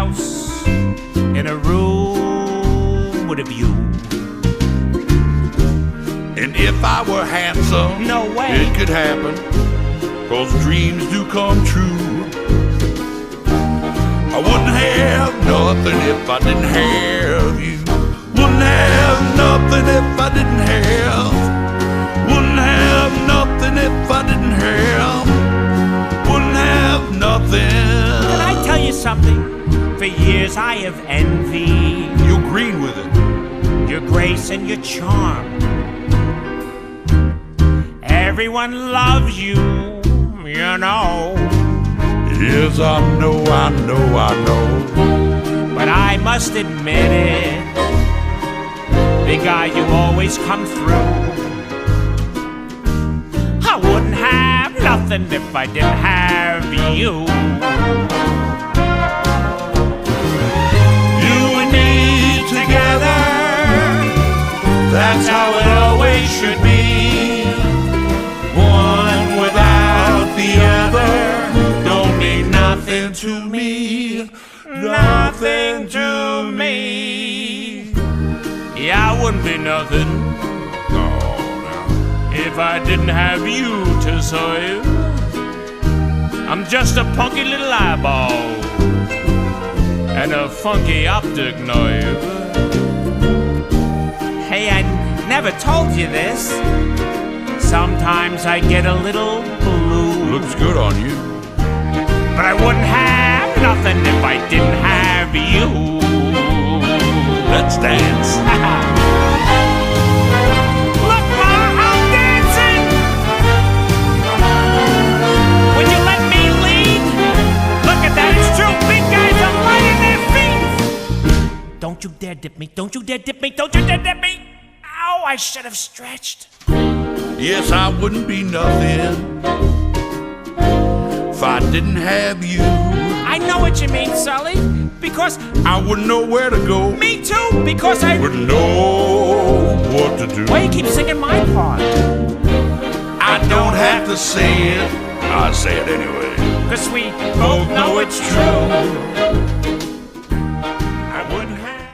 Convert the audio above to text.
house in a room with a view. And if I were handsome, No way. it could happen, 'cause dreams do come true. I wouldn't have nothing if I didn't have you. Wouldn't have nothing if I didn't have. Wouldn't have nothing if I didn't have. Wouldn't have nothing. Can I tell you something? For years I have envied You green with it. your grace and your charm. Everyone loves you, you know. Yes, I know, I know, I know. But I must admit it, big guy, you always come through. I wouldn't have nothing if I didn't have you. You and me together, that's how it always should be. One without the other don't mean nothing to me. Nothing to me. Yeah, I wouldn't be nothing if I didn't have you to serve. I'm just a punky little eyeball and a funky optic nerve. Hey, I never told you this. Sometimes I get a little blue. Looks good on you. But I wouldn't have nothing if I didn't have you. Let's dance. Look, Ma, I'm dancing. Would you let me lead? Look at that, it's true. Big guys are lighting their feet. Don't you dare dip me. Don't you dare dip me. Don't you dare dip me. Ow, I should have stretched. Yes, I wouldn't be nothing if I didn't have you. I know what you mean, Sully. Because I wouldn't know where to go. me too. Because I Wouldn't know what to do. Why you keep singing my part? I don't have to say it. I say it anyway. 'Cause we both know it's true.